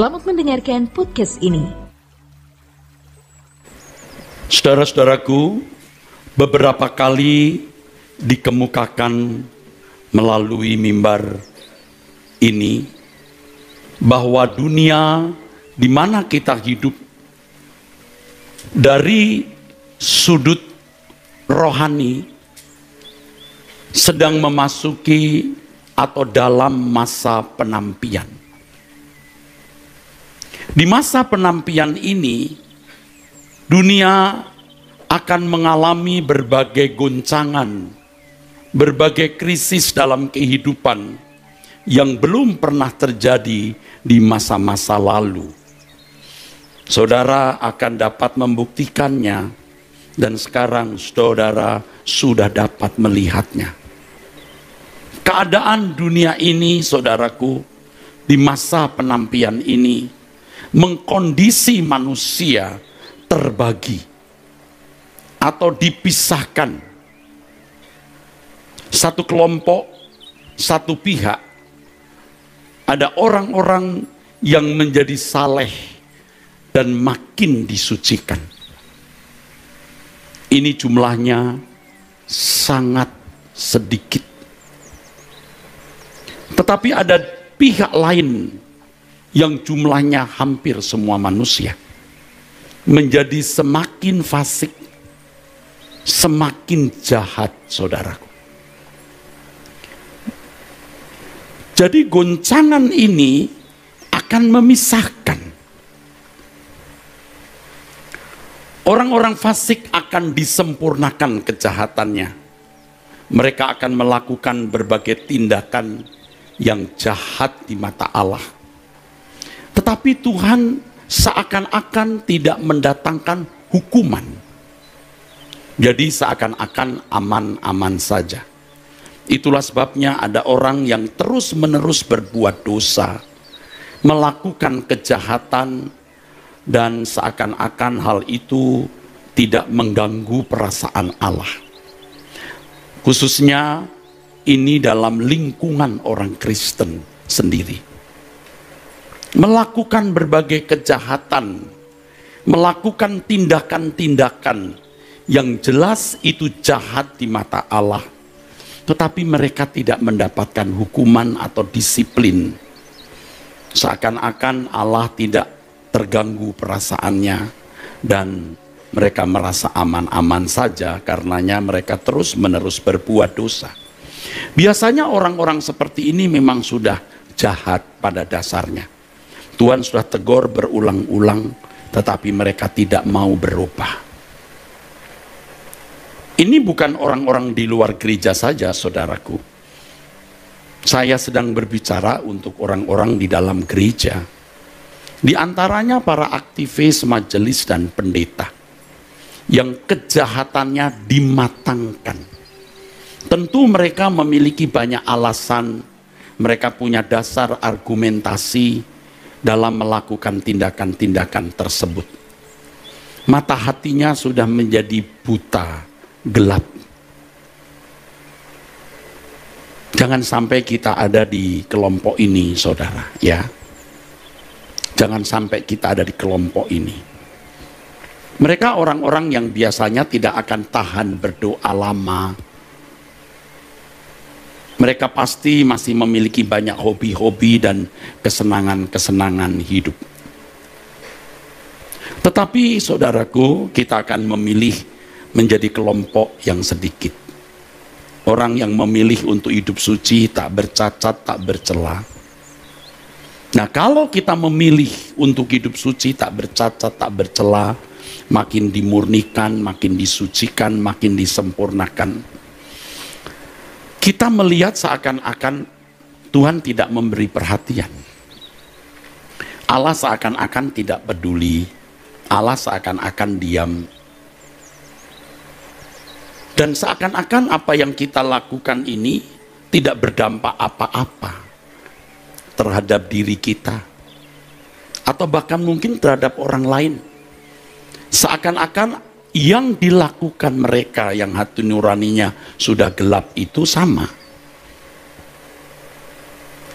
Selamat mendengarkan podcast ini. Saudara-saudaraku, beberapa kali dikemukakan melalui mimbar ini bahwa dunia di mana kita hidup dari sudut rohani sedang memasuki atau dalam masa penampian. Di masa penampian ini, dunia akan mengalami berbagai goncangan, berbagai krisis dalam kehidupan yang belum pernah terjadi di masa-masa lalu. Saudara akan dapat membuktikannya, dan sekarang saudara sudah dapat melihatnya. Keadaan dunia ini, saudaraku, di masa penampian ini mengkondisi manusia terbagi atau dipisahkan. Satu kelompok, satu pihak, ada orang-orang yang menjadi saleh dan makin disucikan. Ini jumlahnya sangat sedikit. Tetapi ada pihak lain yang jumlahnya hampir semua manusia menjadi semakin fasik, semakin jahat, saudaraku. Jadi goncangan ini akan memisahkan. Orang-orang fasik akan disempurnakan kejahatannya. Mereka akan melakukan berbagai tindakan yang jahat di mata Allah. Tetapi Tuhan seakan-akan tidak mendatangkan hukuman. Jadi seakan-akan aman-aman saja. Itulah sebabnya ada orang yang terus-menerus berbuat dosa, melakukan kejahatan, dan seakan-akan hal itu tidak mengganggu perasaan Allah. Khususnya ini dalam lingkungan orang Kristen sendiri. Melakukan berbagai kejahatan, melakukan tindakan-tindakan yang jelas itu jahat di mata Allah, tetapi mereka tidak mendapatkan hukuman atau disiplin. Seakan-akan Allah tidak terganggu perasaannya dan mereka merasa aman-aman saja karenanya mereka terus-menerus berbuat dosa. Biasanya orang-orang seperti ini memang sudah jahat pada dasarnya. Tuhan sudah tegur berulang-ulang, tetapi mereka tidak mau berubah. Ini bukan orang-orang di luar gereja saja, saudaraku. Saya sedang berbicara untuk orang-orang di dalam gereja. Di antaranya para aktivis, majelis, dan pendeta yang kejahatannya dimatangkan. Tentu mereka memiliki banyak alasan, mereka punya dasar argumentasi dalam melakukan tindakan-tindakan tersebut. Mata hatinya sudah menjadi buta, gelap. Jangan sampai kita ada di kelompok ini, saudara, ya. Jangan sampai kita ada di kelompok ini. Mereka orang-orang yang biasanya tidak akan tahan berdoa lama. Mereka pasti masih memiliki banyak hobi-hobi dan kesenangan-kesenangan hidup. Tetapi saudaraku, kita akan memilih menjadi kelompok yang sedikit. Orang yang memilih untuk hidup suci, tak bercacat, tak bercela. Nah, kalau kita memilih untuk hidup suci, tak bercacat, tak bercela, makin dimurnikan, makin disucikan, makin disempurnakan. Kita melihat seakan-akan Tuhan tidak memberi perhatian. Allah seakan-akan tidak peduli. Allah seakan-akan diam. Dan seakan-akan apa yang kita lakukan ini tidak berdampak apa-apa terhadap diri kita. Atau bahkan mungkin terhadap orang lain. Seakan-akan yang dilakukan mereka yang hati nuraninya sudah gelap itu sama.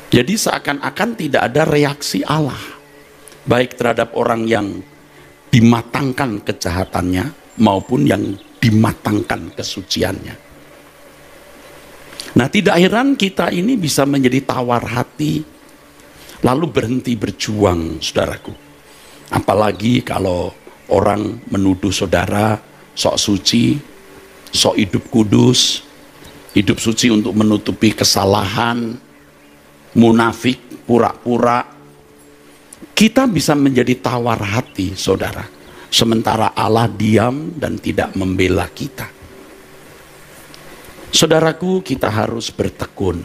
Jadi seakan-akan tidak ada reaksi Allah. baik terhadap orang yang dimatangkan kejahatannya maupun yang dimatangkan kesuciannya. Nah, tidak heran kita ini bisa menjadi tawar hati lalu berhenti berjuang, saudaraku. Apalagi kalau orang menuduh saudara sok suci, sok hidup kudus, hidup suci untuk menutupi kesalahan, munafik, pura-pura. Kita bisa menjadi tawar hati, saudara, sementara Allah diam dan tidak membela kita. Saudaraku, kita harus bertekun.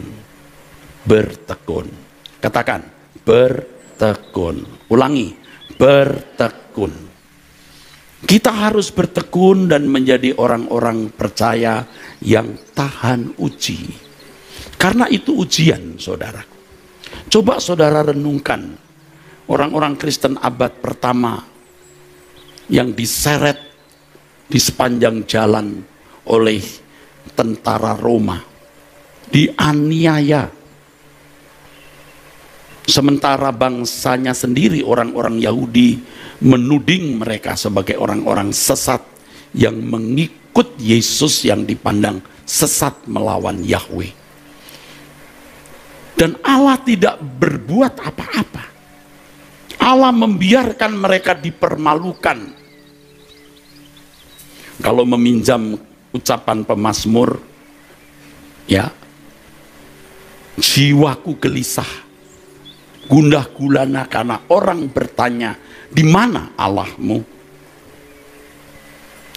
Bertekun. Katakan, bertekun. Ulangi, bertekun. Kita harus bertekun dan menjadi orang-orang percaya yang tahan uji. Karena itu ujian, saudaraku. Coba saudara renungkan orang-orang Kristen abad pertama yang diseret di sepanjang jalan oleh tentara Roma, dianiaya. Sementara bangsanya sendiri, orang-orang Yahudi, menuding mereka sebagai orang-orang sesat yang mengikut Yesus yang dipandang sesat melawan Yahweh. Dan Allah tidak berbuat apa-apa. Allah membiarkan mereka dipermalukan. Kalau meminjam ucapan pemazmur, ya, jiwaku gelisah, gundah gulana karena orang bertanya, di mana Allahmu?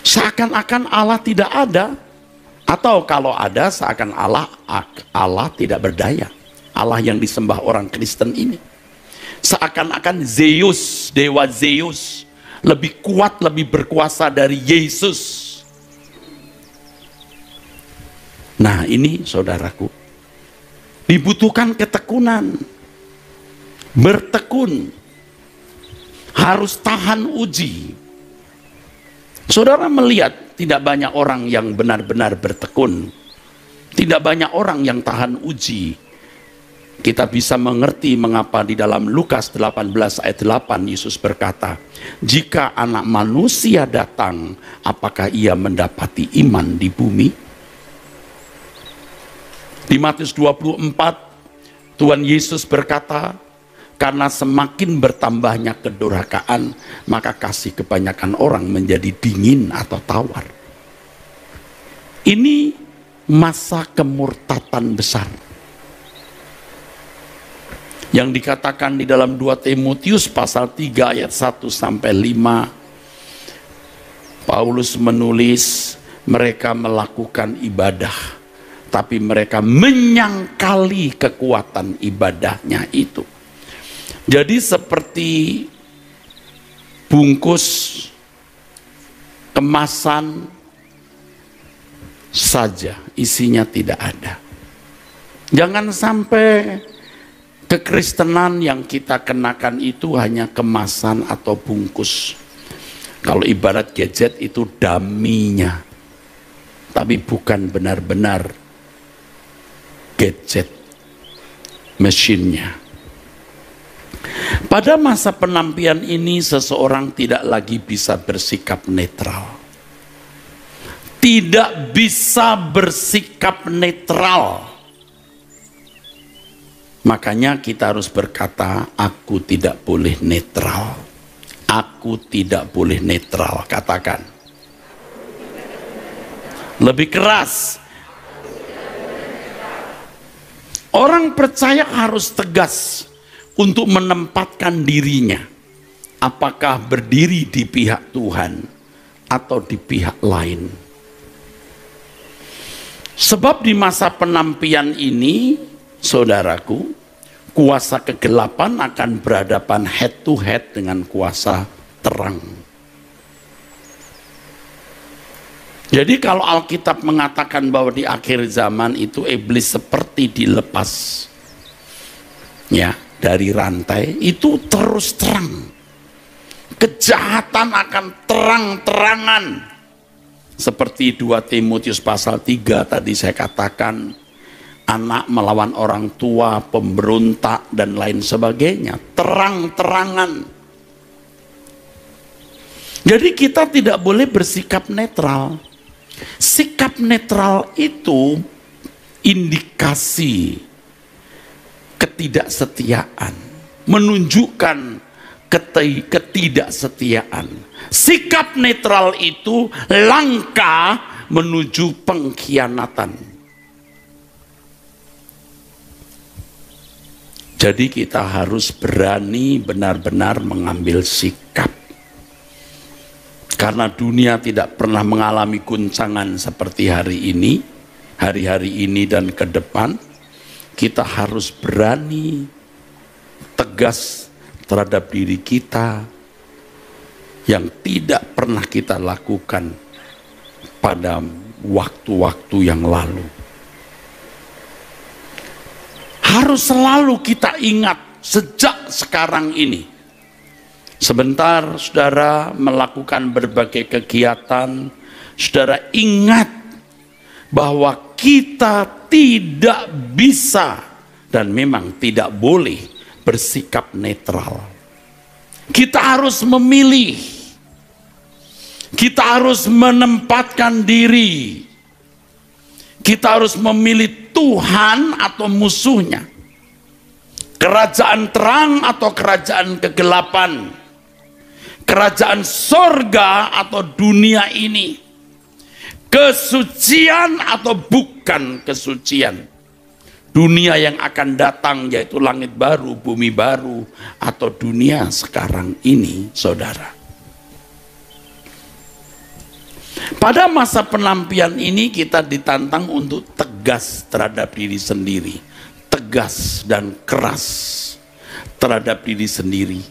Seakan-akan Allah tidak ada, atau kalau ada seakan Allah tidak berdaya. Allah yang disembah orang Kristen ini seakan-akan Zeus, dewa Zeus, lebih kuat, lebih berkuasa dari Yesus. Nah, ini saudaraku, dibutuhkan ketekunan, bertekun, harus tahan uji. Saudara melihat tidak banyak orang yang benar-benar bertekun, tidak banyak orang yang tahan uji. Kita bisa mengerti mengapa di dalam Lukas 18 ayat 8 Yesus berkata, jika anak manusia datang, apakah ia mendapati iman di bumi? Di Matius 24, Tuhan Yesus berkata, karena semakin bertambahnya kedurhakaan, maka kasih kebanyakan orang menjadi dingin atau tawar. Ini masa kemurtatan besar yang dikatakan di dalam 2 Timotius pasal 3 ayat 1 sampai 5. Paulus menulis, mereka melakukan ibadah, tapi mereka menyangkali kekuatan ibadahnya itu. Jadi seperti bungkus kemasan saja, isinya tidak ada. Jangan sampai kekristenan yang kita kenakan itu hanya kemasan atau bungkus. Kalau ibarat gadget itu daminya, tapi bukan benar-benar gadget, mesinnya. Pada masa penampian ini seseorang tidak lagi bisa bersikap netral. Tidak bisa bersikap netral. Makanya kita harus berkata, aku tidak boleh netral. Aku tidak boleh netral. Katakan. Lebih keras. Orang percaya harus tegas untuk menempatkan dirinya. Apakah berdiri di pihak Tuhan atau di pihak lain. Sebab di masa penampian ini, saudaraku, kuasa kegelapan akan berhadapan head to head dengan kuasa terang. Jadi kalau Alkitab mengatakan bahwa di akhir zaman itu iblis seperti dilepas ya dari rantai, itu terus terang. Kejahatan akan terang-terangan. Seperti 2 Timotius pasal 3 tadi saya katakan, anak melawan orang tua, pemberontak dan lain sebagainya, terang-terangan. Jadi kita tidak boleh bersikap netral. Sikap netral itu indikasi ketidaksetiaan, menunjukkan ketidaksetiaan. Sikap netral itu langkah menuju pengkhianatan. Jadi kita harus berani benar-benar mengambil sikap. Karena dunia tidak pernah mengalami guncangan seperti hari ini, hari-hari ini dan ke depan, kita harus berani, tegas terhadap diri kita yang tidak pernah kita lakukan pada waktu-waktu yang lalu. Harus selalu kita ingat sejak sekarang ini. Sebentar saudara melakukan berbagai kegiatan, saudara ingat bahwa kita tidak bisa dan memang tidak boleh bersikap netral. Kita harus memilih, kita harus menempatkan diri, kita harus memilih Tuhan atau musuhnya, kerajaan terang atau kerajaan kegelapan, kerajaan sorga atau dunia ini, kesucian atau bukan kesucian, dunia yang akan datang yaitu langit baru, bumi baru, atau dunia sekarang ini, saudara. Pada masa penampian ini kita ditantang untuk tegas terhadap diri sendiri, tegas dan keras terhadap diri sendiri.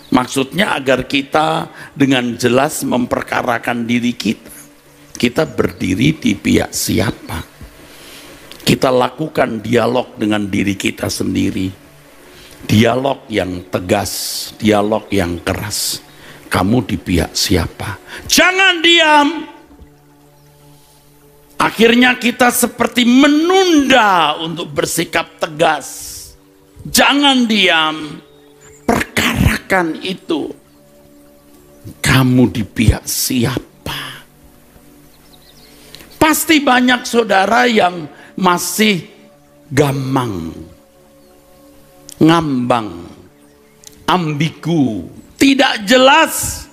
Maksudnya agar kita dengan jelas memperkarakan diri kita. Kita berdiri di pihak siapa? Kita lakukan dialog dengan diri kita sendiri. Dialog yang tegas, dialog yang keras. Kamu di pihak siapa? Jangan diam. Akhirnya kita seperti menunda untuk bersikap tegas. Jangan diam. Perkarakan itu. Kamu di pihak siapa? Pasti banyak saudara yang masih gamang, ngambang, ambigu, tidak jelas.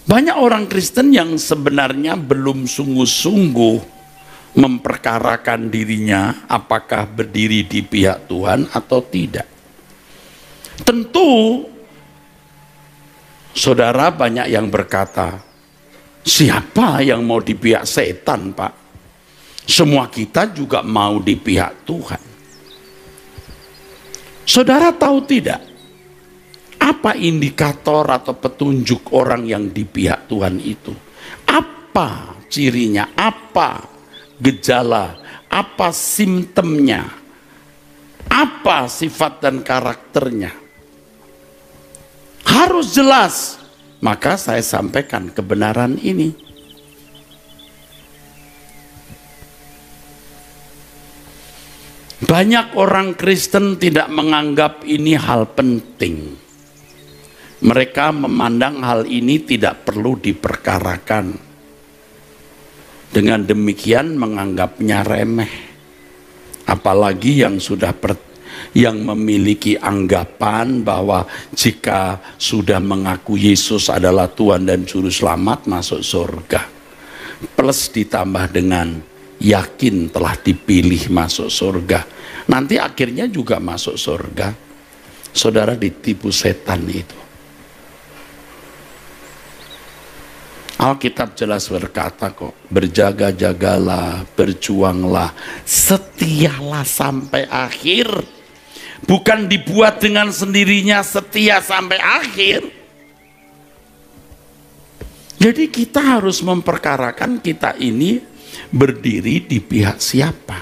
Banyak orang Kristen yang sebenarnya belum sungguh-sungguh memperkarakan dirinya apakah berdiri di pihak Tuhan atau tidak. Tentu saudara banyak yang berkata, siapa yang mau di pihak setan, Pak? Semua kita juga mau di pihak Tuhan. Saudara tahu tidak, apa indikator atau petunjuk orang yang di pihak Tuhan itu? Apa cirinya? Apa gejala? Apa simptomnya? Apa sifat dan karakternya? Harus jelas. Maka saya sampaikan kebenaran ini. Banyak orang Kristen tidak menganggap ini hal penting. Mereka memandang hal ini tidak perlu diperkarakan. Dengan demikian menganggapnya remeh. Apalagi yang sudah yang memiliki anggapan bahwa jika sudah mengaku Yesus adalah Tuhan dan Juru Selamat masuk surga. Plus ditambah dengan yakin telah dipilih masuk surga. Nanti akhirnya juga masuk surga. Saudara ditipu setan itu. Alkitab jelas berkata kok, berjaga-jagalah, berjuanglah, setialah sampai akhir. Bukan dibuat dengan sendirinya setia sampai akhir. Jadi kita harus memperkarakan kita ini berdiri di pihak siapa.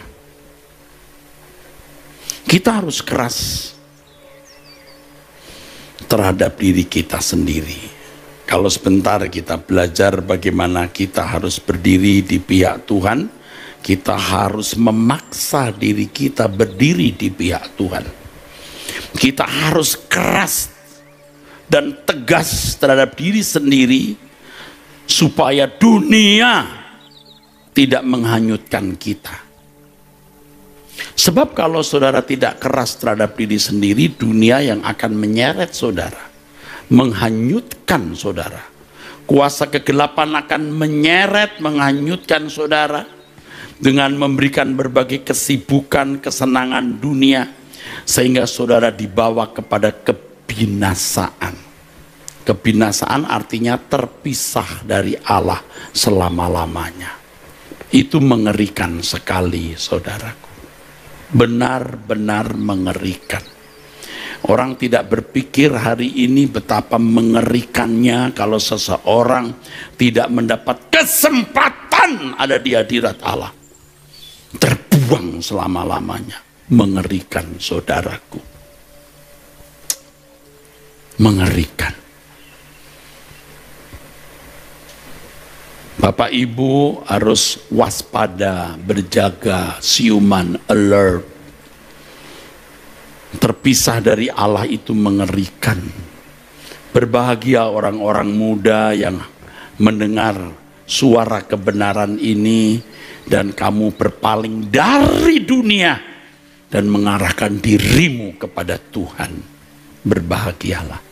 Kita harus keras terhadap diri kita sendiri. Kalau sebentar kita belajar bagaimana kita harus berdiri di pihak Tuhan, kita harus memaksa diri kita berdiri di pihak Tuhan. Kita harus keras dan tegas terhadap diri sendiri supaya dunia tidak menghanyutkan kita. Sebab kalau saudara tidak keras terhadap diri sendiri, dunia yang akan menyeret saudara, menghanyutkan saudara. Kuasa kegelapan akan menyeret, menghanyutkan saudara dengan memberikan berbagai kesibukan, kesenangan dunia, sehingga saudara dibawa kepada kebinasaan. Kebinasaan artinya terpisah dari Allah selama-lamanya. Itu mengerikan sekali, saudaraku. Benar-benar mengerikan. Orang tidak berpikir hari ini betapa mengerikannya kalau seseorang tidak mendapat kesempatan ada di hadirat Allah. Terbuang selama-lamanya. Mengerikan, saudaraku. Mengerikan. Bapak Ibu harus waspada, berjaga, siuman, alert. Terpisah dari Allah itu mengerikan. Berbahagia orang-orang muda yang mendengar suara kebenaran ini dan kamu berpaling dari dunia dan mengarahkan dirimu kepada Tuhan. Berbahagialah.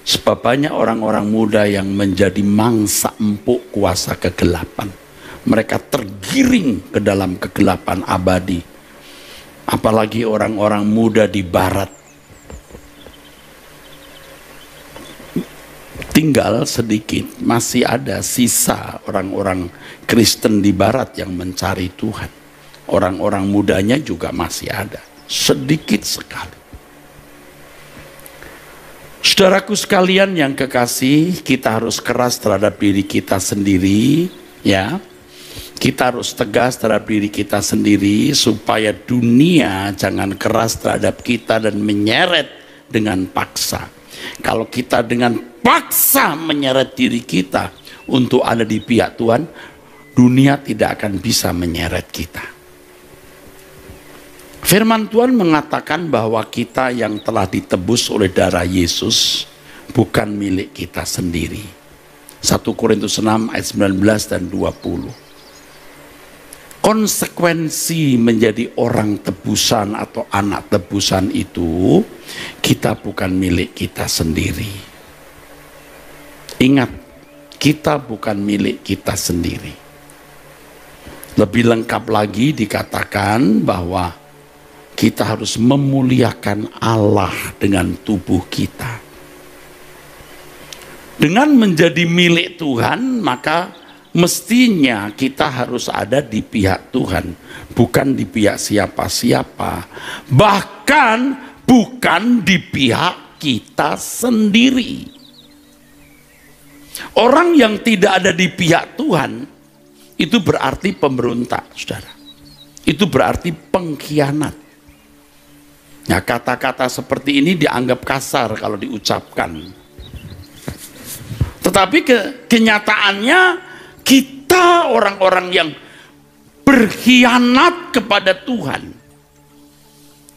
Sebab banyak orang-orang muda yang menjadi mangsa empuk kuasa kegelapan. Mereka tergiring ke dalam kegelapan abadi. Apalagi orang-orang muda di barat. Tinggal sedikit, masih ada sisa orang-orang Kristen di barat yang mencari Tuhan. Orang-orang mudanya juga masih ada, sedikit sekali. Saudaraku sekalian yang kekasih, kita harus keras terhadap diri kita sendiri, ya. Kita harus tegas terhadap diri kita sendiri supaya dunia jangan keras terhadap kita dan menyeret dengan paksa. Kalau kita dengan paksa menyeret diri kita untuk ada di pihak Tuhan, dunia tidak akan bisa menyeret kita. Firman Tuhan mengatakan bahwa kita yang telah ditebus oleh darah Yesus bukan milik kita sendiri. 1 Korintus 6 ayat 19 dan 20. Konsekuensi menjadi orang tebusan atau anak tebusan itu, kita bukan milik kita sendiri. Ingat, kita bukan milik kita sendiri. Lebih lengkap lagi dikatakan bahwa kita harus memuliakan Allah dengan tubuh kita. Dengan menjadi milik Tuhan, maka mestinya kita harus ada di pihak Tuhan, bukan di pihak siapa-siapa, bahkan bukan di pihak kita sendiri. Orang yang tidak ada di pihak Tuhan itu berarti pemberontak, saudara. Itu berarti pengkhianat. Nah, kata-kata seperti ini dianggap kasar kalau diucapkan. Tetapi kenyataannya kita orang-orang yang berkhianat kepada Tuhan.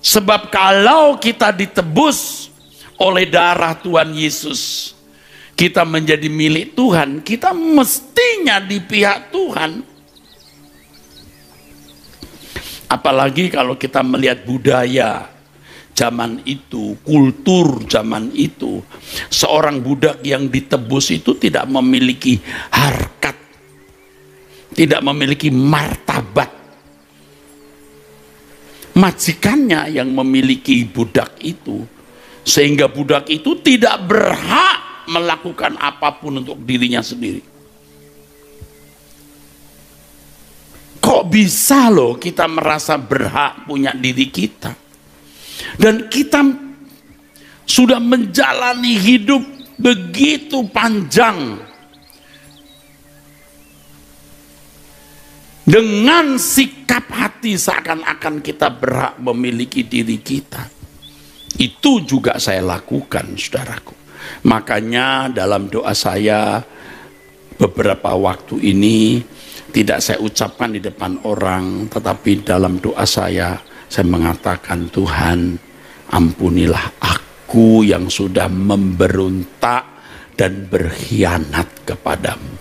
Sebab kalau kita ditebus oleh darah Tuhan Yesus, kita menjadi milik Tuhan, kita mestinya di pihak Tuhan. Apalagi kalau kita melihat budaya zaman itu, kultur zaman itu, seorang budak yang ditebus itu tidak memiliki harkat, tidak memiliki martabat. Majikannya yang memiliki budak itu, sehingga budak itu tidak berhak melakukan apapun untuk dirinya sendiri. Kok bisa loh kita merasa berhak punya diri kita? Dan kita sudah menjalani hidup begitu panjang dengan sikap hati seakan-akan kita berhak memiliki diri kita. Itu juga saya lakukan, saudaraku. Makanya dalam doa saya beberapa waktu ini tidak saya ucapkan di depan orang, tetapi dalam doa saya mengatakan, Tuhan, ampunilah aku yang sudah memberontak dan berkhianat kepadamu.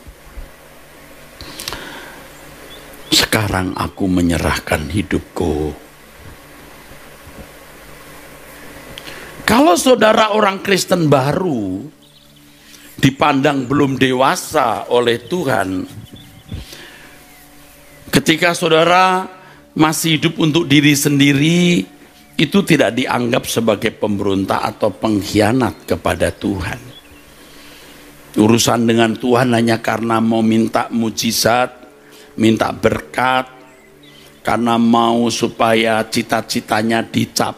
Sekarang aku menyerahkan hidupku. Kalau saudara orang Kristen baru, dipandang belum dewasa oleh Tuhan, ketika saudara masih hidup untuk diri sendiri, itu tidak dianggap sebagai pemberontak atau pengkhianat kepada Tuhan. Urusan dengan Tuhan hanya karena mau minta mujizat, minta berkat, karena mau supaya cita-citanya bisa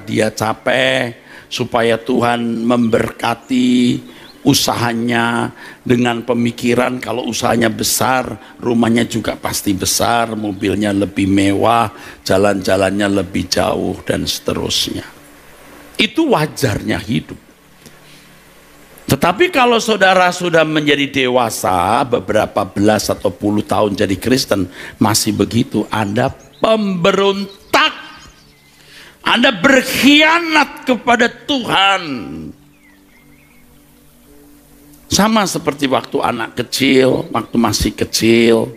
dia capai, supaya Tuhan memberkati usahanya dengan pemikiran kalau usahanya besar, rumahnya juga pasti besar, mobilnya lebih mewah, jalan-jalannya lebih jauh, dan seterusnya. Itu wajarnya hidup. Tetapi kalau saudara sudah menjadi dewasa, beberapa belas atau puluh tahun jadi Kristen, masih begitu, Anda pemberontak, Anda berkhianat kepada Tuhan. Sama seperti waktu anak kecil, waktu masih kecil,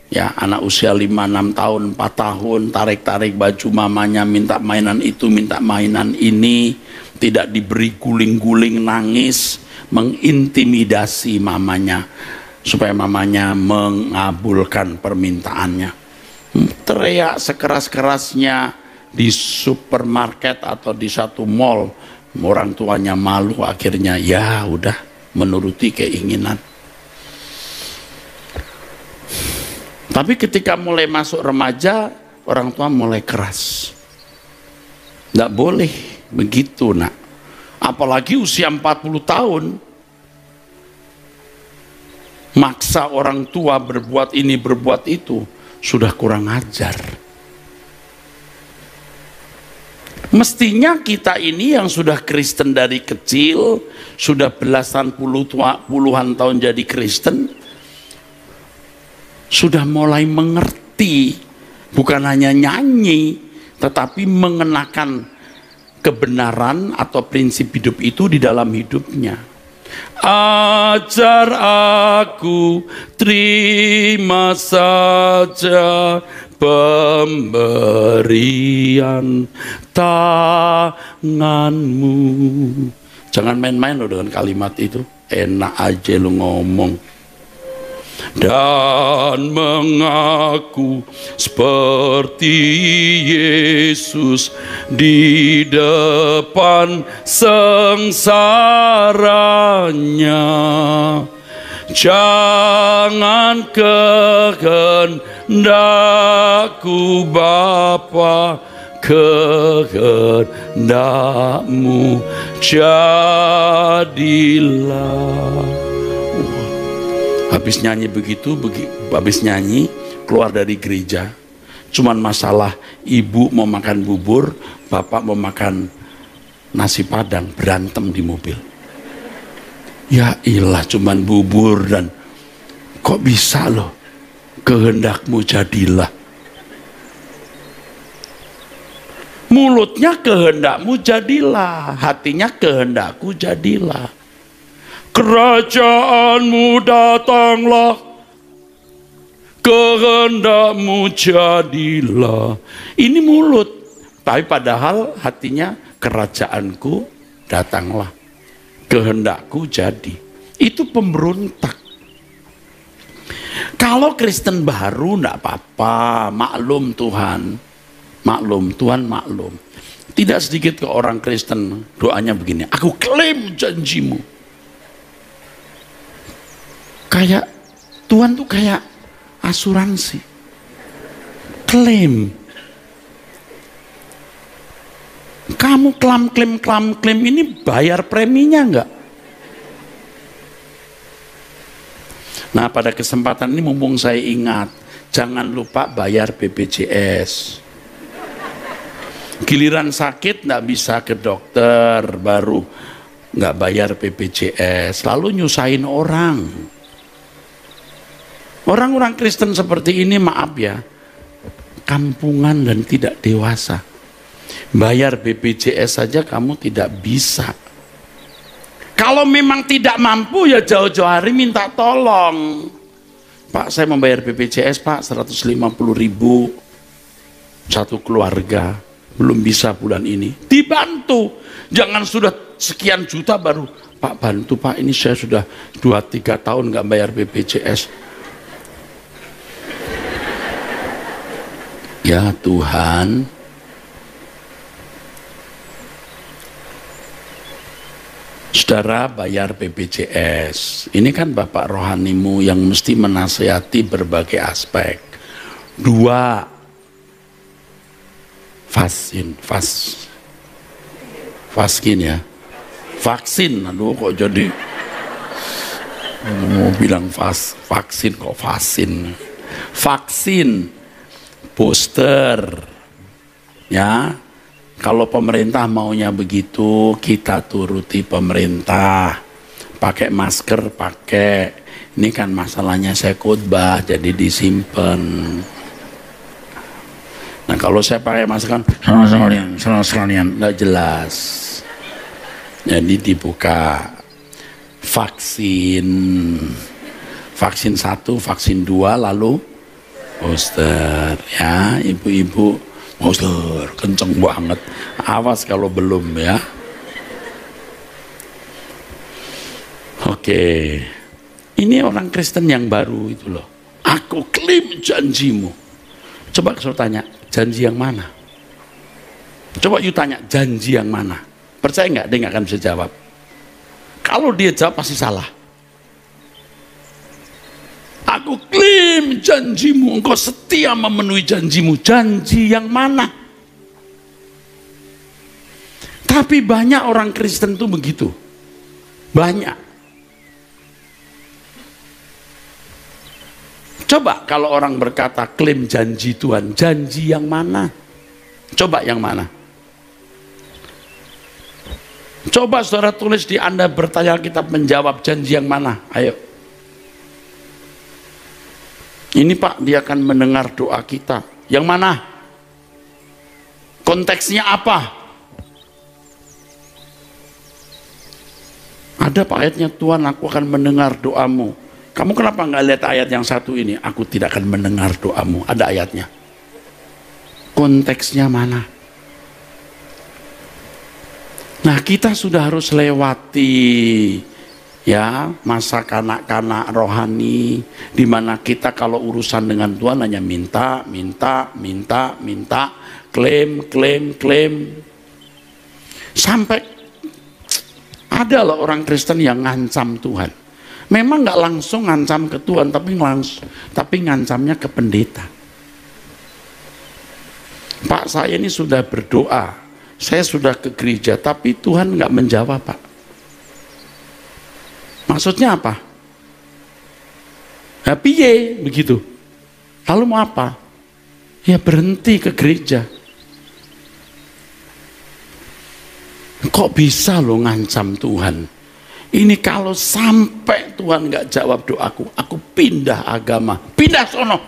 ya, anak usia 5-6 tahun, 4 tahun, tarik-tarik baju mamanya, minta mainan itu, minta mainan ini, tidak diberi, guling-guling, nangis, mengintimidasi mamanya supaya mamanya mengabulkan permintaannya. Teriak sekeras-kerasnya di supermarket atau di satu mall, orang tuanya malu, akhirnya ya udah menuruti keinginan. Tapi ketika mulai masuk remaja, orang tua mulai keras. Tidak boleh begitu, nak. Apalagi usia 40 tahun. Maksa orang tua berbuat ini, berbuat itu, sudah kurang ajar. Mestinya kita ini yang sudah Kristen dari kecil, sudah belasan puluhan tahun jadi Kristen, sudah mulai mengerti, bukan hanya nyanyi, tetapi mengenakan kebenaran atau prinsip hidup itu di dalam hidupnya. Ajar aku terima saja pemberian tanganmu. Jangan main-main loh dengan kalimat itu. Enak aja lu ngomong. Dan mengaku seperti Yesus di depan sengsaranya. Jangan kehendakku Bapa, kehendakmu jadilah. Habis nyanyi begitu, habis nyanyi keluar dari gereja, cuman masalah ibu mau makan bubur, bapak mau makan nasi padang, berantem di mobil. Ya ilah, cuman bubur dan kok bisa loh, kehendakmu jadilah. Mulutnya kehendakmu jadilah, hatinya kehendakku jadilah. Kerajaanmu datanglah, kehendakmu jadilah. Ini mulut, tapi padahal hatinya kerajaanku datanglah, kehendakku jadi. Itu pemberontak. Kalau Kristen baru enggak apa-apa, maklum Tuhan. Maklum, Tuhan maklum. Tidak sedikit ke orang Kristen doanya begini, aku klaim janjimu. Kayak Tuhan tuh kayak asuransi, klaim. Kamu klaim ini bayar preminya enggak? Nah, pada kesempatan ini mumpung saya ingat, jangan lupa bayar BPJS. Giliran sakit enggak bisa ke dokter, baru enggak bayar BPJS, lalu nyusahin orang. Orang-orang Kristen seperti ini, maaf ya, kampungan dan tidak dewasa. Bayar BPJS saja kamu tidak bisa. Kalau memang tidak mampu ya jauh-jauh hari minta tolong. Pak, saya membayar BPJS Pak 150.000 satu keluarga, belum bisa bulan ini. Dibantu. Jangan sudah sekian juta baru Pak bantu Pak, ini saya sudah 2-3 tahun nggak bayar BPJS. Ya Tuhan, saudara bayar BPJS. Ini kan Bapak rohanimu yang mesti menasihati berbagai aspek. 2, vaksin ya. Vaksin, aduh kok jadi mau bilang vaksin kok vaksin. Vaksin booster ya. Kalau pemerintah maunya begitu, kita turuti pemerintah. Pakai masker, pakai. Ini kan masalahnya saya khotbah, jadi disimpan. Nah kalau saya pakai masker kan, salah sekalian, nggak jelas. Jadi dibuka. Vaksin 1, vaksin 2, lalu booster. Ya, ibu-ibu. Booster, kenceng banget. Awas kalau belum ya. Oke. Ini orang Kristen yang baru itu loh. Aku klaim janjimu. Coba saya tanya, janji yang mana? Coba you tanya, janji yang mana? Percaya nggak? Dia nggak akan bisa jawab. Kalau dia jawab pasti salah. Aku klaim janjimu, engkau setia memenuhi janjimu. Janji yang mana? Tapi banyak orang Kristen tuh begitu. Banyak. Coba kalau orang berkata klaim janji Tuhan, janji yang mana? Coba yang mana? Coba saudara tulis di Anda bertanya Alkitab menjawab janji yang mana? Ayo. Ini Pak, dia akan mendengar doa kita. Yang mana? Konteksnya apa? Ada Pak ayatnya, Tuhan aku akan mendengar doamu. Kamu kenapa nggak lihat ayat yang satu ini? Aku tidak akan mendengar doamu. Ada ayatnya. Konteksnya mana? Nah kita sudah harus lewati ya masa kanak-kanak rohani, di mana kita kalau urusan dengan Tuhan hanya minta, klaim. Sampai ada loh orang Kristen yang ngancam Tuhan. Memang nggak langsung ngancam ke Tuhan, tapi ngancamnya ke pendeta. Pak, saya ini sudah berdoa, saya sudah ke gereja, tapi Tuhan nggak menjawab Pak. Maksudnya apa? Ya piye begitu. Lalu mau apa? Ya berhenti ke gereja. Kok bisa lo ngancam Tuhan? Ini kalau sampai Tuhan nggak jawab doaku, aku pindah agama, pindah sono.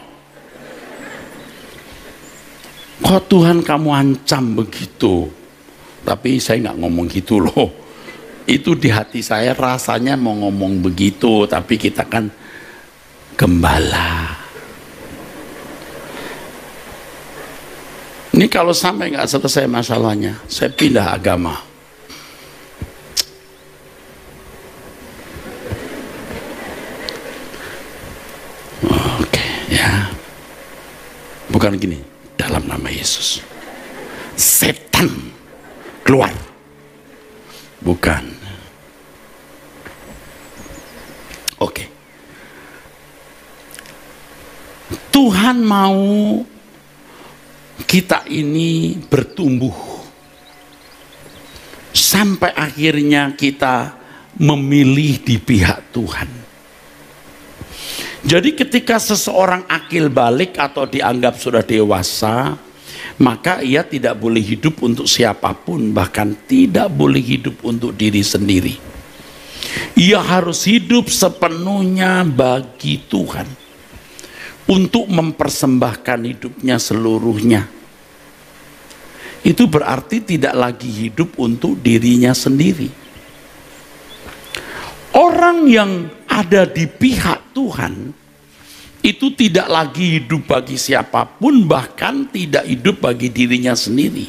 Kok Tuhan kamu ancam begitu? Tapi saya nggak ngomong gitu loh. Itu di hati saya rasanya mau ngomong begitu, tapi kita kan gembala. Ini kalau sampai nggak selesai masalahnya, saya pindah agama. Oke, ya. Bukan gini, dalam nama Yesus. Setan keluar. Bukan. Oke. Tuhan mau kita ini bertumbuh sampai akhirnya kita memilih di pihak Tuhan. Jadi ketika seseorang akil balik atau dianggap sudah dewasa, maka ia tidak boleh hidup untuk siapapun, bahkan tidak boleh hidup untuk diri sendiri. Ia harus hidup sepenuhnya bagi Tuhan, untuk mempersembahkan hidupnya seluruhnya. itu berarti tidak lagi hidup untuk dirinya sendiri. Orang yang ada di pihak Tuhan itu tidak lagi hidup bagi siapapun, bahkan tidak hidup bagi dirinya sendiri.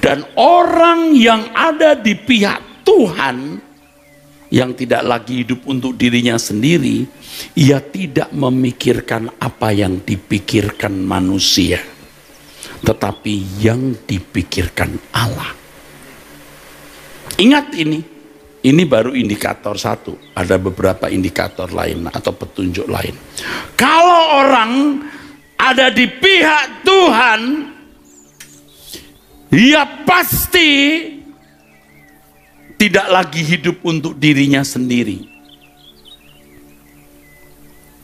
Dan orang yang ada di pihak Tuhan, yang tidak lagi hidup untuk dirinya sendiri, ia tidak memikirkan apa yang dipikirkan manusia, tetapi yang dipikirkan Allah. Ingat ini baru indikator satu, ada beberapa indikator lain atau petunjuk lain. Kalau orang ada di pihak Tuhan, ia pasti tidak lagi hidup untuk dirinya sendiri,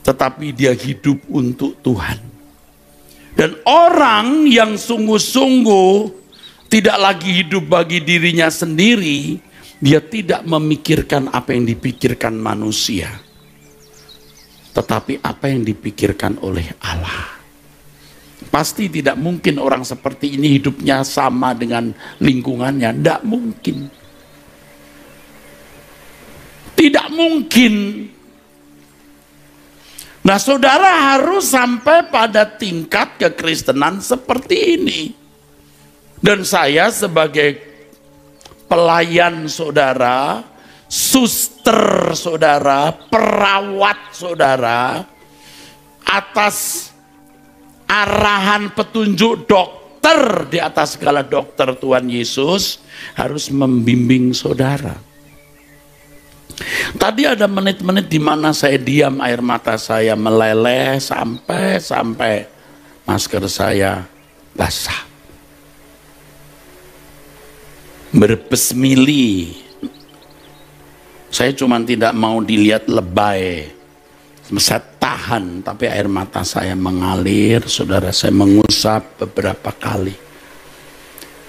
tetapi dia hidup untuk Tuhan. Dan orang yang sungguh-sungguh tidak lagi hidup bagi dirinya sendiri, dia tidak memikirkan apa yang dipikirkan manusia, tetapi apa yang dipikirkan oleh Allah. Pasti tidak mungkin orang seperti ini hidupnya sama dengan lingkungannya. Tidak mungkin. Tidak mungkin. Nah, saudara harus sampai pada tingkat kekristenan seperti ini. Dan saya sebagai pelayan saudara, suster saudara, perawat saudara, atas arahan petunjuk dokter di atas segala dokter Tuhan Yesus, harus membimbing saudara. Tadi ada menit-menit di mana saya diam, air mata saya meleleh sampai masker saya basah. Berbesmili. Saya cuma tidak mau dilihat lebay. Saya tahan, tapi air mata saya mengalir, saudara. Saya mengusap beberapa kali.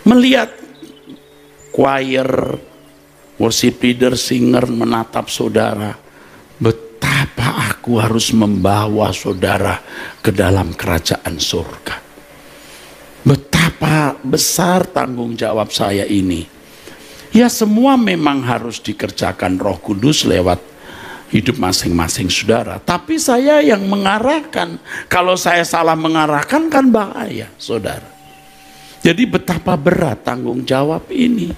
Melihat choir, worship leader, singer menatap saudara. Betapa aku harus membawa saudara ke dalam kerajaan surga. Betapa besar tanggung jawab saya ini. Ya, semua memang harus dikerjakan Roh Kudus lewat hidup masing-masing saudara. Tapi saya yang mengarahkan. Kalau saya salah mengarahkan kan bahaya, saudara. Jadi betapa berat tanggung jawab ini.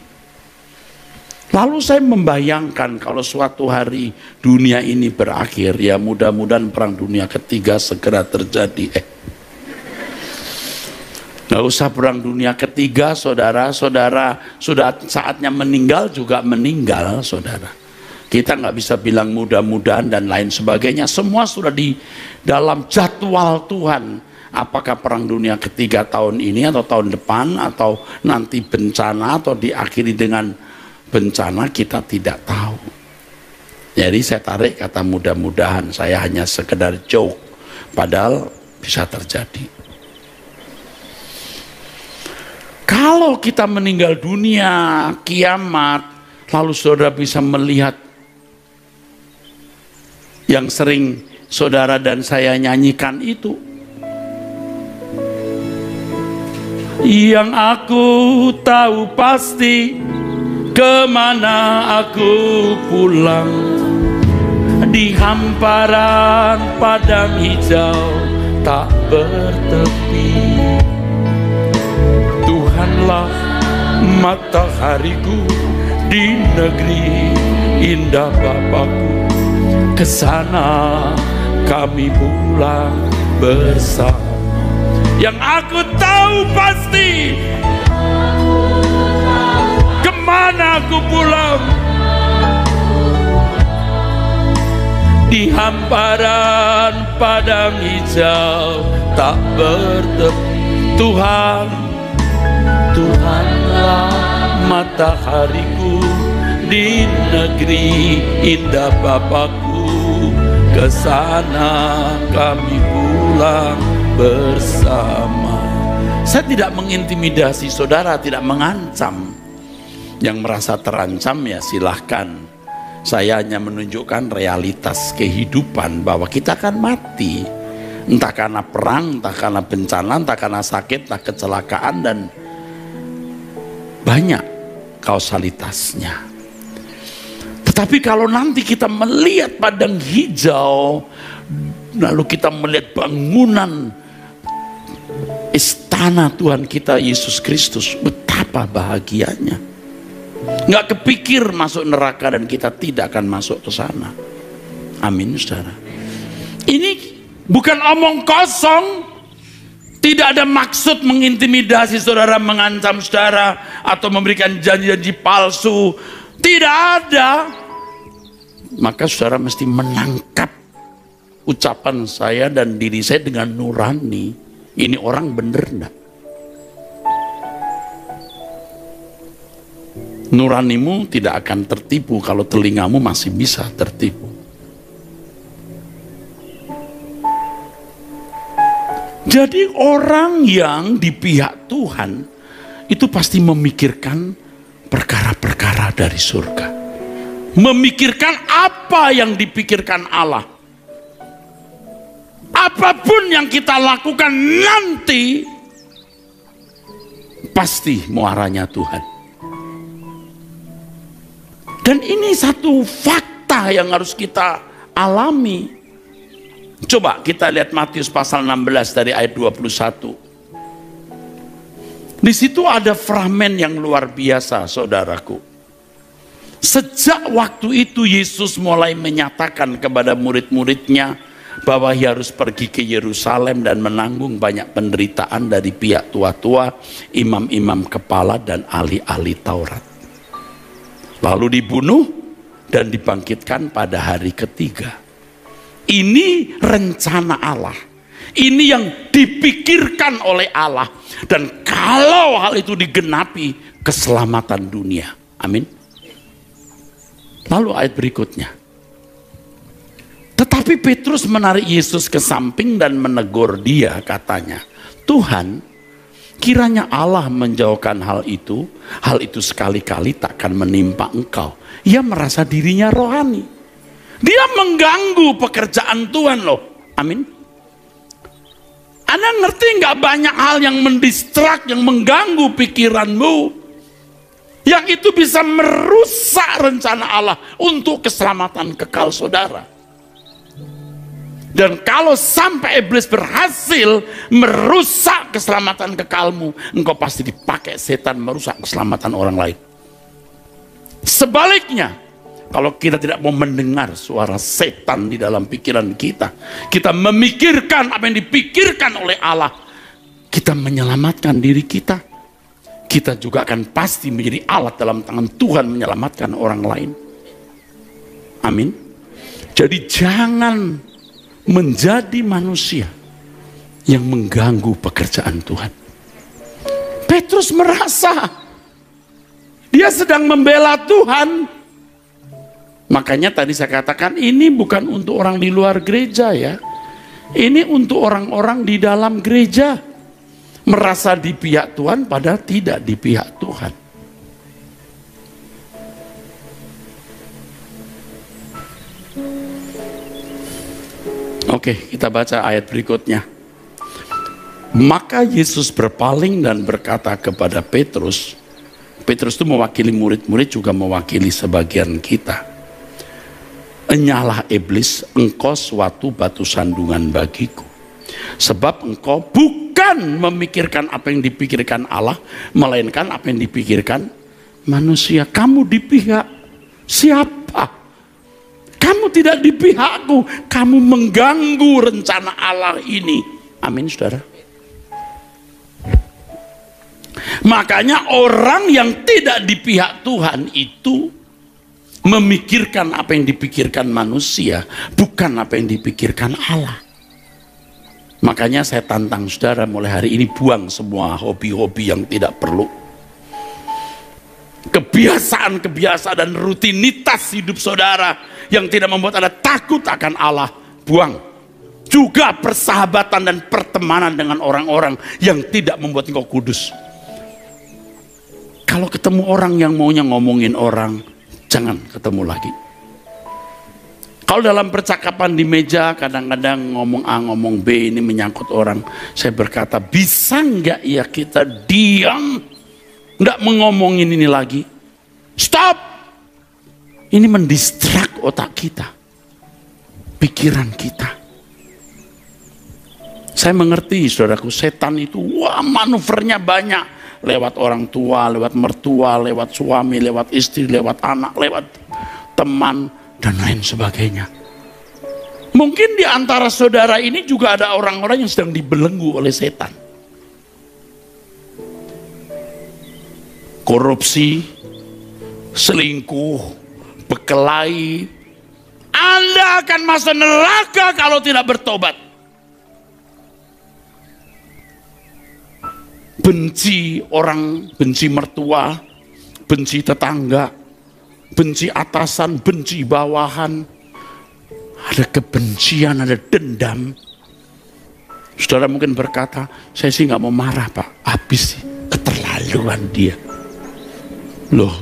Lalu saya membayangkan kalau suatu hari dunia ini berakhir, ya mudah-mudahan perang dunia ketiga segera terjadi. Nggak usah perang dunia ketiga, saudara. Saudara sudah saatnya meninggal juga meninggal, saudara. Kita nggak bisa bilang mudah-mudahan dan lain sebagainya. Semua sudah di dalam jadwal Tuhan. Apakah perang dunia ketiga tahun ini atau tahun depan atau nanti bencana atau diakhiri dengan bencana, kita tidak tahu. Jadi saya tarik kata mudah-mudahan, saya hanya sekedar joke, padahal bisa terjadi. Kalau kita meninggal dunia, kiamat, lalu saudara bisa melihat yang sering saudara dan saya nyanyikan itu. Yang aku tahu pasti, kemana aku pulang, di hamparan padang hijau tak bertepi. Tuhanlah matahariku di negeri indah Bapakku. Kesana kami pulang bersama. Yang aku tahu pasti, kemana aku pulang, di hamparan padang hijau tak bertepi. Tuhanlah matahariku di negeri indah Bapakku. Kesana kami pulang bersama. Saya tidak mengintimidasi saudara, tidak mengancam. Yang merasa terancam ya silahkan. Saya hanya menunjukkan realitas kehidupan bahwa kita akan mati. Entah karena perang, entah karena bencana, entah karena sakit, entah kecelakaan, dan banyak kausalitasnya. Tetapi kalau nanti kita melihat padang hijau, lalu kita melihat bangunan istana Tuhan kita Yesus Kristus, betapa bahagianya. Nggak kepikir masuk neraka dan kita tidak akan masuk ke sana. Amin, saudara. Ini bukan omong kosong. Tidak ada maksud mengintimidasi saudara, mengancam saudara, atau memberikan janji-janji palsu. Tidak ada. Maka saudara mesti menangkap ucapan saya dan diri saya dengan nurani. Ini orang bener enggak? Nuranimu tidak akan tertipu kalau telingamu masih bisa tertipu. Jadi orang yang di pihak Tuhan itu pasti memikirkan perkara-perkara dari surga. Memikirkan apa yang dipikirkan Allah. Apapun yang kita lakukan nanti pasti muaranya Tuhan. Dan ini satu fakta yang harus kita alami. Coba kita lihat Matius pasal 16 dari ayat 21. Di situ ada fragmen yang luar biasa, saudaraku. Sejak waktu itu Yesus mulai menyatakan kepada murid-muridnya bahwa ia harus pergi ke Yerusalem dan menanggung banyak penderitaan dari pihak tua-tua, imam-imam kepala dan ahli-ahli Taurat. Lalu dibunuh dan dibangkitkan pada hari ketiga. Ini rencana Allah. Ini yang dipikirkan oleh Allah. Dan kalau hal itu digenapi, keselamatan dunia. Amin. Lalu ayat berikutnya. Tetapi Petrus menarik Yesus ke samping dan menegur dia, katanya, Tuhan, kiranya Allah menjauhkan hal itu sekali-kali takkan menimpa engkau. Ia merasa dirinya rohani. Dia mengganggu pekerjaan Tuhan loh. Amin. Anda ngerti nggak banyak hal yang mendistrak, yang mengganggu pikiranmu, yang itu bisa merusak rencana Allah untuk keselamatan kekal saudara. Dan kalau sampai iblis berhasil merusak keselamatan kekalmu, engkau pasti dipakai setan merusak keselamatan orang lain. Sebaliknya, kalau kita tidak mau mendengar suara setan di dalam pikiran kita, kita memikirkan apa yang dipikirkan oleh Allah, kita menyelamatkan diri kita. Kita juga akan pasti menjadi alat dalam tangan Tuhan menyelamatkan orang lain. Amin. Jadi jangan menjadi manusia yang mengganggu pekerjaan Tuhan. Petrus merasa dia sedang membela Tuhan. Makanya tadi saya katakan ini bukan untuk orang di luar gereja ya. Ini untuk orang-orang di dalam gereja. Merasa di pihak Tuhan padahal tidak di pihak Tuhan. Oke, kita baca ayat berikutnya. Maka Yesus berpaling dan berkata kepada Petrus. Petrus itu mewakili murid-murid, juga mewakili sebagian kita. Enyalah iblis, engkau suatu batu sandungan bagiku. Sebab engkau bukan memikirkan apa yang dipikirkan Allah, melainkan apa yang dipikirkan manusia. Kamu di pihak siapa? Kamu tidak di pihakku. Kamu mengganggu rencana Allah ini. Amin, saudara. Makanya orang yang tidak di pihak Tuhan itu memikirkan apa yang dipikirkan manusia, bukan apa yang dipikirkan Allah. Makanya saya tantang saudara mulai hari ini, buang semua hobi-hobi yang tidak perlu. Kebiasaan-kebiasaan dan rutinitas hidup saudara yang tidak membuat Anda takut akan Allah, buang. Juga persahabatan dan pertemanan dengan orang-orang yang tidak membuat engkau kudus. Kalau ketemu orang yang maunya ngomongin orang, jangan ketemu lagi. Kalau dalam percakapan di meja kadang-kadang ngomong A ngomong B, ini menyangkut orang, saya berkata, bisa nggak ya kita diam? nggak mengomongin ini lagi. Stop! Ini mendistrak otak kita, pikiran kita. Saya mengerti, saudaraku, setan itu manuvernya banyak. Lewat orang tua, lewat mertua, lewat suami, lewat istri, lewat anak, lewat teman, dan lain sebagainya. Mungkin di antara saudara ini juga ada orang-orang yang sedang dibelenggu oleh setan. Korupsi, selingkuh, berkelahi. Anda akan masuk neraka kalau tidak bertobat. Benci orang, benci mertua, benci tetangga, benci atasan, benci bawahan. Ada kebencian, ada dendam. Saudara mungkin berkata, saya sih nggak mau marah Pak. Habis sih, keterlaluan dia. Loh,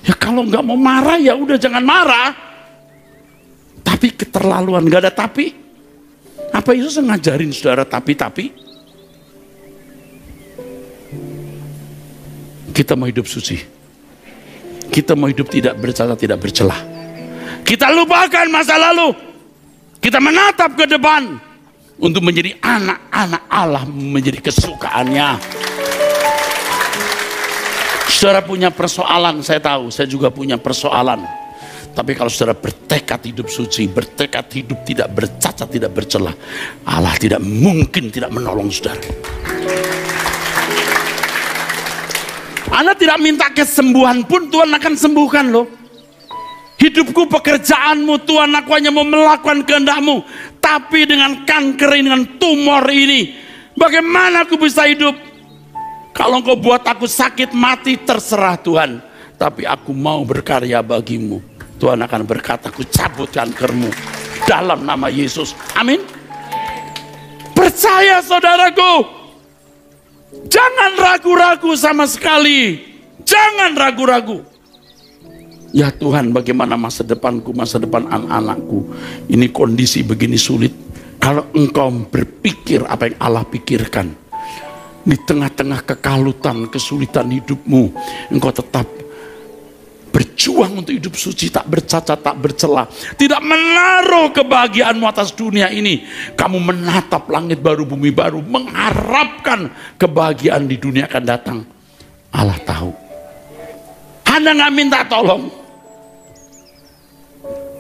ya kalau nggak mau marah ya udah jangan marah. Tapi keterlaluan, nggak ada tapi. Apa Yesus ngajarin saudara tapi? Kita mau hidup suci. Kita mau hidup tidak bercacat, tidak bercelah. Kita lupakan masa lalu. Kita menatap ke depan untuk menjadi anak-anak Allah, menjadi kesukaannya. Saudara punya persoalan, saya tahu, saya juga punya persoalan. Tapi kalau saudara bertekad hidup suci, bertekad hidup tidak bercacat, tidak bercelah, Allah tidak mungkin tidak menolong saudara. Anda tidak minta kesembuhan pun Tuhan akan sembuhkan loh. Hidupku, pekerjaanmu, Tuhan aku hanya mau melakukan kehendak-Mu. Tapi dengan kanker ini, dengan tumor ini, bagaimana aku bisa hidup? Kalau Engkau buat aku sakit mati, terserah Tuhan. Tapi aku mau berkarya bagi-Mu. Tuhan akan berkata, aku cabut kankermu dalam nama Yesus. Amin. Percaya saudaraku. Jangan ragu-ragu sama sekali. Jangan ragu-ragu. Ya Tuhan, bagaimana masa depanku, masa depan anak-anakku. Ini kondisi begini sulit. Kalau Engkau berpikir apa yang Allah pikirkan, di tengah-tengah kekalutan, kesulitan hidupmu, Engkau tetap berjuang untuk hidup suci, tak bercacat, tak bercelah, tidak menaruh kebahagiaanmu atas dunia ini. Kamu menatap langit baru, bumi baru, mengharapkan kebahagiaan di dunia akan datang. Allah tahu. Anda nggak minta tolong,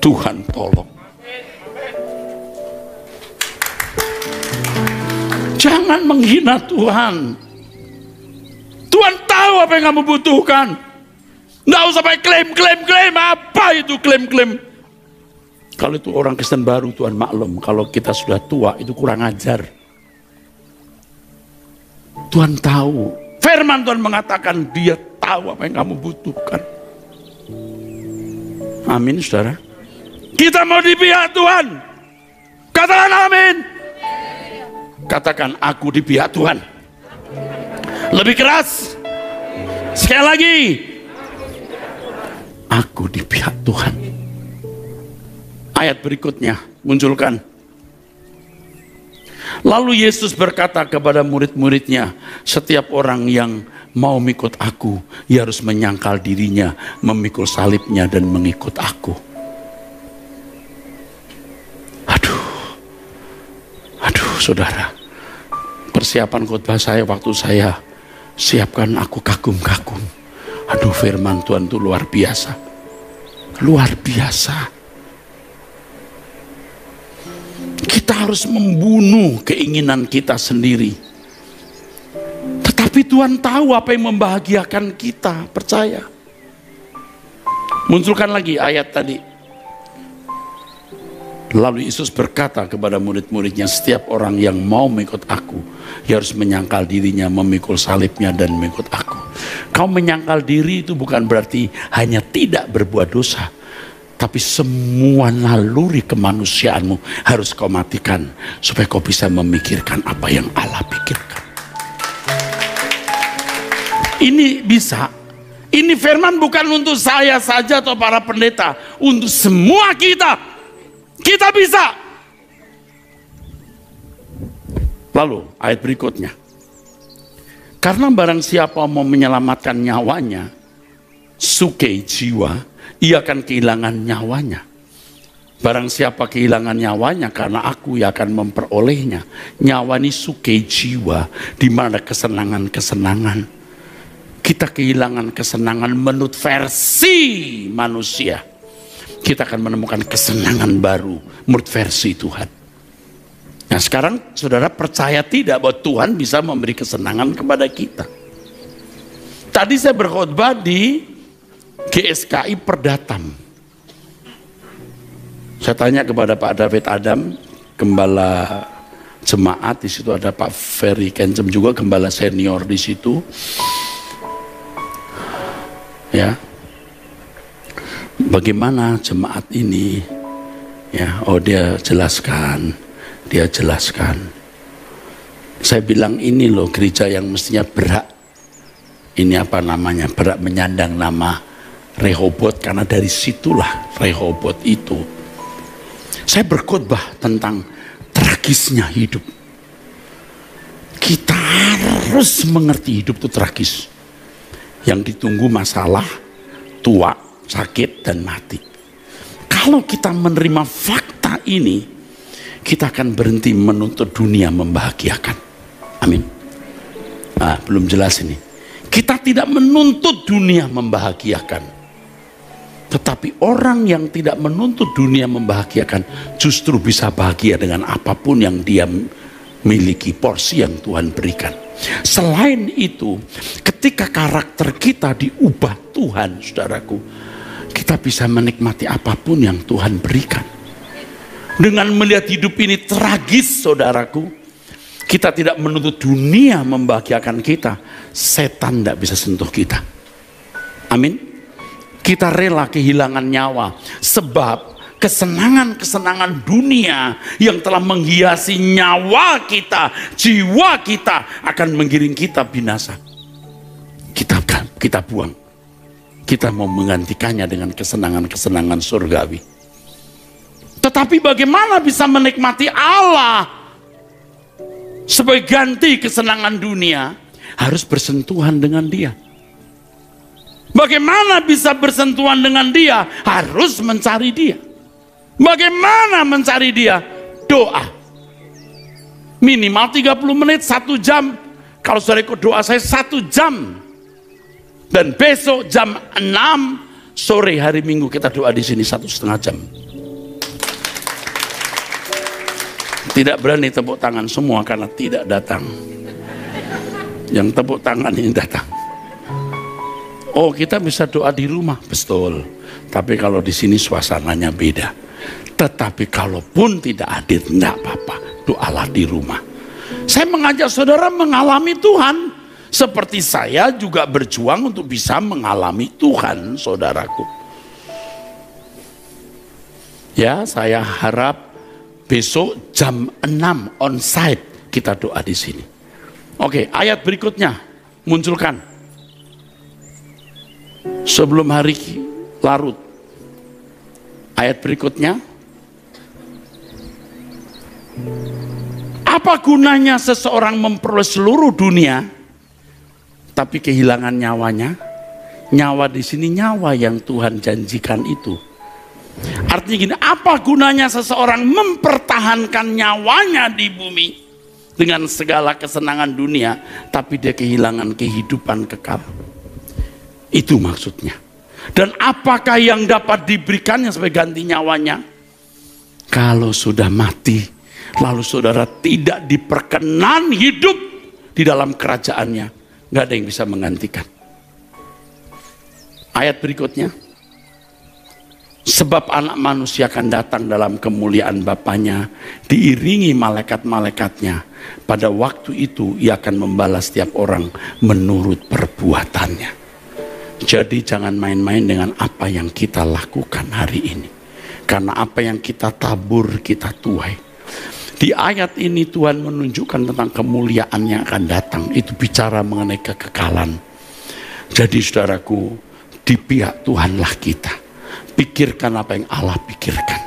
Tuhan tolong. Jangan menghina Tuhan. Tuhan tahu apa yang kamu butuhkan. Nggak usah pakai klaim. Apa itu klaim? Kalau itu orang Kristen baru, Tuhan maklum. Kalau kita sudah tua, itu kurang ajar. Tuhan tahu. Firman Tuhan mengatakan Dia tahu apa yang kamu butuhkan. Amin, saudara. Kita mau di pihak Tuhan. Katakan amin. Katakan, aku di pihak Tuhan. Lebih keras. Sekali lagi. Aku di pihak Tuhan. Ayat berikutnya munculkan. Lalu Yesus berkata kepada murid-muridnya, setiap orang yang mau mengikut aku, ia harus menyangkal dirinya, memikul salibnya dan mengikut aku. Aduh, saudara. Persiapan khotbah saya waktu saya siapkan, aku kagum-kagum. Aduh, firman Tuhan itu luar biasa. Luar biasa. Kita harus membunuh keinginan kita sendiri. Tetapi Tuhan tahu apa yang membahagiakan kita, percaya. Munculkan lagi ayat tadi. Lalu Yesus berkata kepada murid-muridnya, setiap orang yang mau mengikut aku, dia harus menyangkal dirinya, memikul salibnya dan mengikut aku. Kau menyangkal diri itu bukan berarti hanya tidak berbuat dosa, tapi semua naluri kemanusiaanmu harus kau matikan, supaya kau bisa memikirkan apa yang Allah pikirkan. Ini bisa. Ini firman bukan untuk saya saja atau para pendeta, untuk semua kita. Kita bisa. Lalu ayat berikutnya. Karena barang siapa mau menyelamatkan nyawanya, suke jiwa, ia akan kehilangan nyawanya. Barang siapa kehilangan nyawanya karena aku, ia akan memperolehnya. Nyawa ini suke jiwa, di mana kesenangan-kesenangan. Kita kehilangan kesenangan menurut versi manusia. Kita akan menemukan kesenangan baru menurut versi Tuhan. Nah sekarang saudara percaya tidak bahwa Tuhan bisa memberi kesenangan kepada kita? Tadi saya berkhotbah di GSKI Perdatam. Saya tanya kepada Pak David Adam, gembala jemaat, di situ ada Pak Ferry Kencem juga, gembala senior di situ. Ya, bagaimana jemaat ini? Ya, oh dia jelaskan. Saya bilang ini loh gereja yang mestinya berhak, ini apa namanya, berhak menyandang nama Rehobot, karena dari situlah Rehobot itu. Saya berkhotbah tentang tragisnya hidup. Kita harus mengerti hidup itu tragis. Yang ditunggu masalah, tua, sakit, dan mati. Kalau kita menerima fakta ini, kita akan berhenti menuntut dunia membahagiakan. Amin. Nah, belum jelas ini. Kita tidak menuntut dunia membahagiakan. Tetapi orang yang tidak menuntut dunia membahagiakan justru bisa bahagia dengan apapun yang dia miliki, porsi yang Tuhan berikan. Selain itu, ketika karakter kita diubah Tuhan, saudaraku, kita bisa menikmati apapun yang Tuhan berikan. Dengan melihat hidup ini tragis, saudaraku, kita tidak menuntut dunia membahagiakan kita. Setan tidak bisa sentuh kita. Amin. Kita rela kehilangan nyawa. Sebab kesenangan-kesenangan dunia yang telah menghiasi nyawa kita, jiwa kita, akan menggiring kita binasa. Kita buang. Kita mau menggantikannya dengan kesenangan-kesenangan surgawi. Tetapi bagaimana bisa menikmati Allah sebagai ganti kesenangan dunia? Harus bersentuhan dengan Dia. Bagaimana bisa bersentuhan dengan Dia? Harus mencari Dia. Bagaimana mencari Dia? Doa. Minimal 30 menit, 1 jam. Kalau saudara ikut doa saya 1 jam. Dan besok jam 6 sore hari Minggu kita doa di sini 1,5 jam. Tidak berani tepuk tangan semua karena tidak datang. Yang tepuk tangan ini datang. Oh, kita bisa doa di rumah, betul. Tapi kalau di sini suasananya beda. Tetapi kalaupun tidak hadir, tidak apa-apa. Doalah di rumah. Saya mengajak saudara mengalami Tuhan. Seperti saya juga berjuang untuk bisa mengalami Tuhan, saudaraku. Ya, saya harap besok jam 6 onsite kita doa di sini. Oke, ayat berikutnya munculkan. Sebelum hari larut. Ayat berikutnya. Apa gunanya seseorang memperoleh seluruh dunia tapi kehilangan nyawanya? Nyawa di sini nyawa yang Tuhan janjikan itu. Artinya gini, apa gunanya seseorang mempertahankan nyawanya di bumi dengan segala kesenangan dunia, tapi dia kehilangan kehidupan kekal? Itu maksudnya. Dan apakah yang dapat diberikannya sebagai ganti nyawanya? Kalau sudah mati, lalu saudara tidak diperkenan hidup di dalam kerajaannya, nggak ada yang bisa menggantikan. Ayat berikutnya. Sebab anak manusia akan datang dalam kemuliaan Bapanya, diiringi malaikat-malaikatnya. Pada waktu itu ia akan membalas setiap orang menurut perbuatannya. Jadi jangan main-main dengan apa yang kita lakukan hari ini. Karena apa yang kita tabur, kita tuai. Di ayat ini Tuhan menunjukkan tentang kemuliaan yang akan datang. Itu bicara mengenai kekekalan. Jadi saudaraku, di pihak Tuhanlah kita. Pikirkan apa yang Allah pikirkan.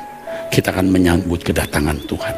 Kita akan menyambut kedatangan Tuhan.